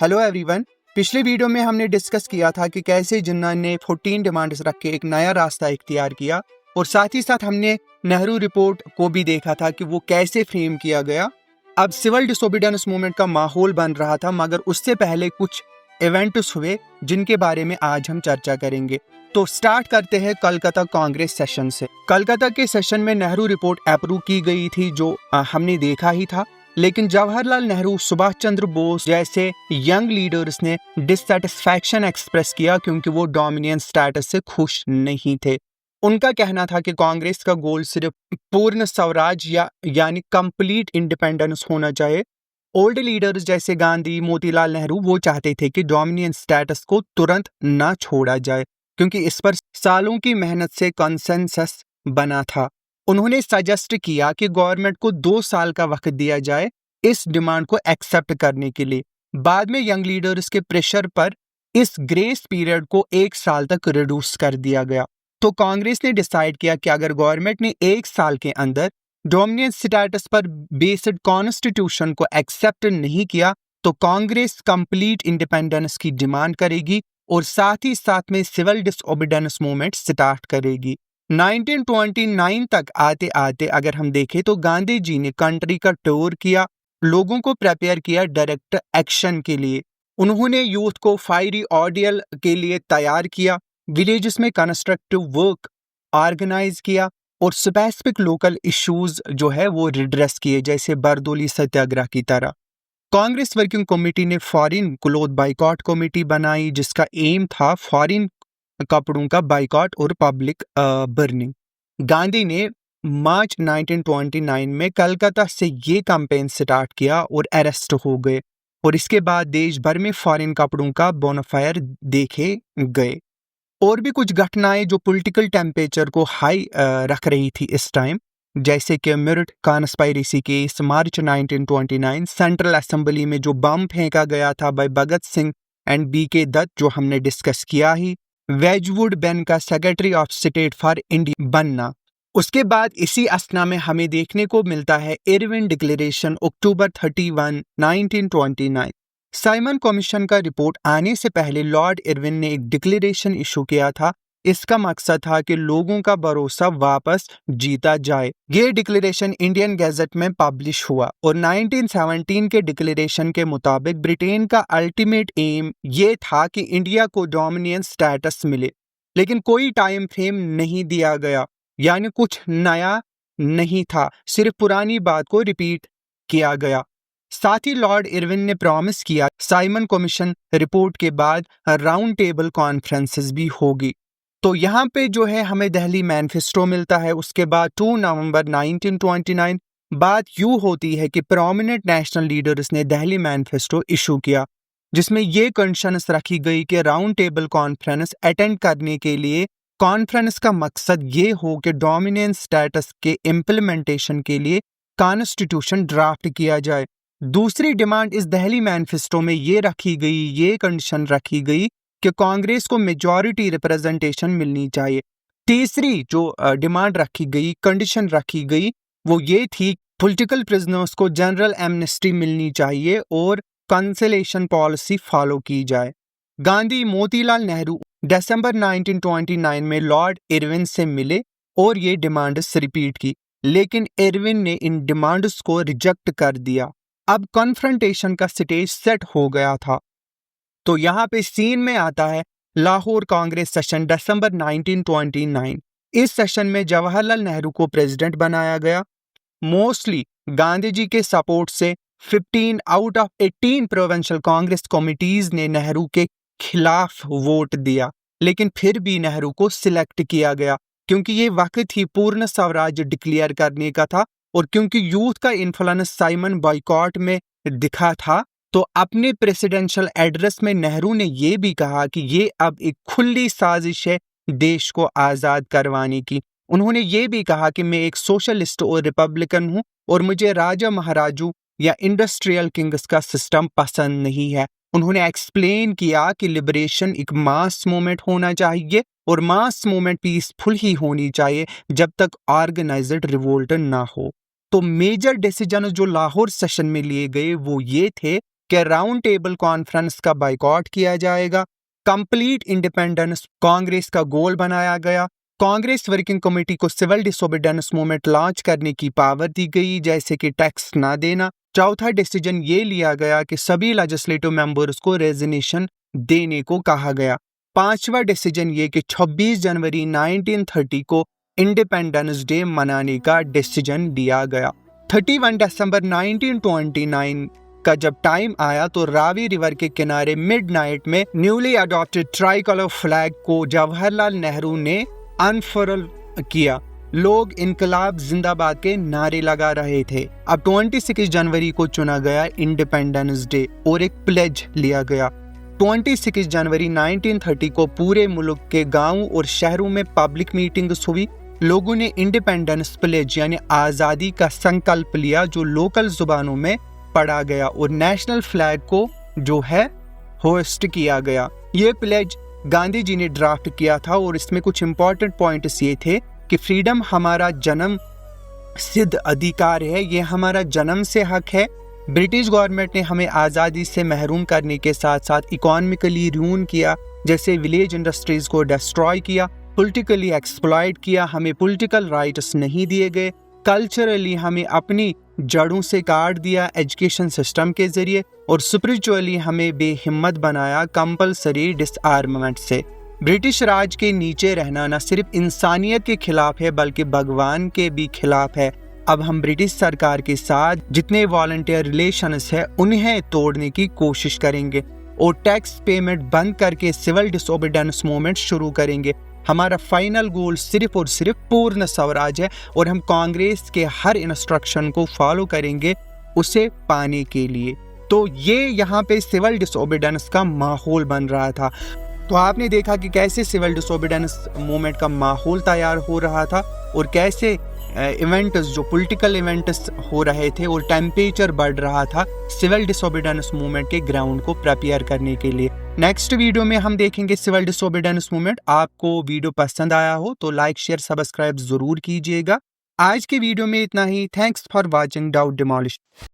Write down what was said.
Hello everyone. पिछले video में हमने डिस्कस किया था कि कैसे जिन्ना ने 14 डिमांड्स रख के एक नया रास्ता इख्तियार किया और साथ ही साथ हमने नेहरू रिपोर्ट को भी देखा था कि वो कैसे फ्रेम किया गया। अब सिविल डिसोबीडियंस मूवमेंट का माहौल बन रहा था, मगर उससे पहले कुछ इवेंट्स हुए जिनके बारे में आज हम चर्चा करेंगे। तो स्टार्ट करते हैं कलकत्ता कांग्रेस सेशन से। कलकत्ता के सेशन में नेहरू रिपोर्ट अप्रूव की गई थी, जो हमने देखा ही था। लेकिन जवाहरलाल नेहरू, सुभाष चंद्र बोस जैसे यंग लीडर्स ने डिससैटिस्फैक्शन एक्सप्रेस किया क्योंकि वो डोमिनियन स्टेटस से खुश नहीं थे। उनका कहना था कि कांग्रेस का गोल सिर्फ पूर्ण स्वराज यानी कंप्लीट इंडिपेंडेंस होना चाहिए। ओल्ड लीडर्स जैसे गांधी, मोतीलाल नेहरू वो चाहते थे कि डोमिनियन स्टेटस को तुरंत ना छोड़ा जाए क्योंकि इस पर सालों की मेहनत से कंसेंसस बना था। उन्होंने सजेस्ट किया कि गवर्नमेंट को 2 साल का वक्त दिया जाए इस डिमांड को एक्सेप्ट करने के लिए। बाद में यंग लीडर्स के प्रेशर पर इस ग्रेस पीरियड को 1 साल तक रिड्यूस कर दिया गया। तो कांग्रेस ने डिसाइड किया कि अगर गवर्नमेंट ने 1 साल के अंदर डोमिनियन स्टेटस पर बेस्ड कॉन्स्टिट्यूशन को एक्सेप्ट नहीं किया तो कांग्रेस कंप्लीट इंडिपेंडेंस की डिमांड करेगी और साथ ही साथ में सिविल डिसओबीडियंस मूवमेंट स्टार्ट करेगी। 1929 तक आते आते अगर हम देखें तो गांधी जी ने कंट्री का टूर किया, लोगों को प्रिपेयर किया डायरेक्ट एक्शन के लिए। उन्होंने यूथ को फायरी ऑर्डियल के लिए तैयार किया, विलेजेस में कंस्ट्रक्टिव वर्क ऑर्गेनाइज किया और स्पेसिफिक लोकल इश्यूज जो है वो रिड्रेस किए, जैसे बरदोली सत्याग्रह की तरह। कांग्रेस वर्किंग कमेटी ने फॉरेन क्लोथ बाइकॉट कमेटी बनाई जिसका एम था फॉरेन कपड़ों का बाइकॉट और पब्लिक बर्निंग। गांधी ने मार्च 1929 में कलकत्ता से ये कैंपेन स्टार्ट किया और अरेस्ट हो गए और इसके बाद देश भर में फॉरेन कपड़ों का बोनाफायर देखे गए। और भी कुछ घटनाएं जो पॉलिटिकल टेम्परेचर को हाई रख रही थी इस टाइम, जैसे कि Meerut conspiracy case, March 1929, central assembly में जो बम फेंका गया था by Bhagat Singh and B K Dutt जो हमने डिस्कस किया ही, वेजवुड बेन का secretary of state for India बनना। उसके बाद इसी असना में हमें देखने को मिलता है इरविन डिक्लेरेशन, अक्टूबर 31, 1929। साइमन कमीशन का रिपोर्ट आने से पहले लॉर्ड इरविन ने एक डिक्लेरेशन इशू किया था। इसका मकसद था कि लोगों का भरोसा वापस जीता जाए। ये डिक्लेरेशन इंडियन गैजेट में पब्लिश हुआ और 1917 के डिक्लेरेशन के मुताबिक ब्रिटेन का अल्टीमेट एम ये था कि इंडिया को डोमिनियन स्टेटस मिले, लेकिन कोई टाइम फ्रेम नहीं दिया गया, यानी कुछ नया नहीं था, सिर्फ पुरानी बात को रिपीट किया गया। साथ ही लॉर्ड इरविन ने प्रॉमिस किया साइमन कमीशन रिपोर्ट के बाद राउंड टेबल कॉन्फ्रेंसेस भी होगी। तो यहाँ पे जो है हमें दिल्ली मैनिफेस्टो मिलता है। उसके बाद 2 नवंबर 1929 बात यूँ होती है कि प्रोमिनेंट नेशनल लीडर्स ने दिल्ली मैनिफेस्टो इशू किया जिसमें ये कंडीशंस रखी गई कि राउंड टेबल कॉन्फ्रेंस अटेंड करने के लिए कॉन्फ्रेंस का मकसद ये हो कि डोमिनियन स्टेटस के इम्प्लीमेंटेशन के लिए कॉन्स्टिट्यूशन ड्राफ्ट किया जाए। दूसरी डिमांड इस दिल्ली मैनिफेस्टो में ये रखी गई, ये कंडीशन रखी गई कि कांग्रेस को मेजॉरिटी रिप्रेजेंटेशन मिलनी चाहिए। तीसरी जो डिमांड रखी गई, कंडीशन रखी गई, वो ये थी पॉलिटिकल प्रिजनर्स को जनरल एमनेस्टी मिलनी चाहिए और कंसलेशन पॉलिसी फॉलो की जाए। गांधी, मोतीलाल नेहरू दिसंबर 1929 में लॉर्ड इरविन से मिले और ये डिमांड्स रिपीट की, लेकिन इरविन ने इन डिमांड्स को रिजेक्ट कर दिया। अब कॉन्फ्रंटेशन का स्टेज सेट हो गया था। तो यहाँ पे सीन में आता है लाहौर कांग्रेस सेशन दिसंबर 1929। इस सेशन में जवाहरलाल नेहरू को प्रेसिडेंट बनाया गया। मोस्टली गांधी जी के सपोर्ट से 15 out of 18 provincial Congress committees ने नेहरू के खिलाफ वोट दिया, लेकिन फिर भी नेहरू को सिलेक्ट किया गया क्योंकि ये वक्त ही पूर्ण स्वराज डिक्लेयर करने का था और क्योंकि यूथ का इन्फ्लुएंस साइमन बॉयकॉट में दिखा था। तो अपने प्रेसिडेंशियल एड्रेस में नेहरू ने यह भी कहा कि ये अब एक खुली साजिश है देश को आज़ाद करवाने की। उन्होंने ये भी कहा कि मैं एक सोशलिस्ट और रिपब्लिकन हूँ और मुझे राजा महाराजू या इंडस्ट्रियल किंग्स का सिस्टम पसंद नहीं है। उन्होंने एक्सप्लेन किया कि लिबरेशन एक मास मूवमेंट होना चाहिए और मास मूवमेंट पीसफुल ही होनी चाहिए जब तक ऑर्गेनाइज्ड रिवोल्ट ना हो। तो मेजर डिसीजन जो लाहौर सेशन में लिए गए वो ये थे कि राउंड टेबल कॉन्फ्रेंस का बाइकआउट किया जाएगा। कंप्लीट इंडिपेंडेंस कांग्रेस का गोल बनाया गया। कांग्रेस वर्किंग कमेटी को सिविल डिसोबीडियंस मूवमेंट लॉन्च करने की पावर दी गई, जैसे कि टैक्स ना देना। चौथा डिसीजन ये लिया गया कि सभी लेजिस्लेटिव मेंबर्स को रेजिग्नेशन देने को कहा गया। पांचवा डिसीजन ये कि 26 जनवरी 1930 को इंडिपेंडेंस डे मनाने का डिसीजन लिया गया। 31 दिसंबर 1929 का जब टाइम आया तो रावी रिवर के किनारे मिडनाइट में newly adopted try colour flag को जवाहरलाल नेहरू ने अनफर्ल किया। लोग इनकलाब जिंदाबाद के नारे लगा रहे थे। अब 26 जनवरी को चुना गया इंडिपेंडेंस डे और एक प्लेज लिया गया। 26 जनवरी 1930 को पूरे मुल्क के गांवों और शहरों में पब्लिक मीटिंग्स हुई। लोगों ने इंडिपेंडेंस प्लेज यानी आज़ादी का संकल्प लिया, जो लोकल जुबानों में पढ़ा गया और नेशनल फ्लैग को जो है होस्ट किया गया। ये प्लेज गांधी जी ने ड्राफ्ट किया था और इसमें कुछ इंपॉर्टेंट पॉइंट्स ये थे कि फ्रीडम हमारा जन्म सिद्ध अधिकार है, ये हमारा जन्म से हक है। ब्रिटिश गवर्नमेंट ने हमें आज़ादी से महरूम करने के साथ साथ इकोनॉमिकली रून किया, जैसे विलेज इंडस्ट्रीज को डिस्ट्रॉय किया, पॉलिटिकली एक्सप्लॉइट किया, हमें पॉलिटिकल राइट्स नहीं दिए गए, कल्चरली हमें अपनी जड़ों से काट दिया एजुकेशन सिस्टम के जरिए, और स्पिरिचुअली हमें बेहिम्मत बनाया कंपलसरी डिसआर्ममेंट से। ब्रिटिश राज के नीचे रहना न सिर्फ इंसानियत के खिलाफ है बल्कि भगवान के भी खिलाफ है। अब हम ब्रिटिश सरकार के साथ जितने वॉलंटियर रिलेशंस है उन्हें तोड़ने की कोशिश करेंगे और टैक्स पेमेंट बंद करके सिविल डिसोबीडियंस मूवमेंट शुरू करेंगे। हमारा फाइनल गोल सिर्फ और सिर्फ पूर्ण स्वराज है और हम कांग्रेस के हर इंस्ट्रक्शन को फॉलो करेंगे उसे पाने के लिए। तो ये यहाँ पे सिविल डिसोबीडियंस का माहौल बन रहा था। तो आपने देखा कि कैसे सिविल डिसोबीडियंस मूवमेंट का माहौल तैयार हो रहा था और कैसे इवेंट्स जो पॉलिटिकल इवेंट्स हो रहे थे और टेम्परेचर बढ़ रहा था सिविल डिसोबीडियंस मूवमेंट के ग्राउंड को प्रिपेयर करने के लिए। नेक्स्ट वीडियो में हम देखेंगे सिविल डिसोबीडियंस मूवमेंट। आपको वीडियो पसंद आया हो तो लाइक शेयर सब्सक्राइब जरूर कीजिएगा। आज के वीडियो में इतना ही। Thanks for watching doubt demolish.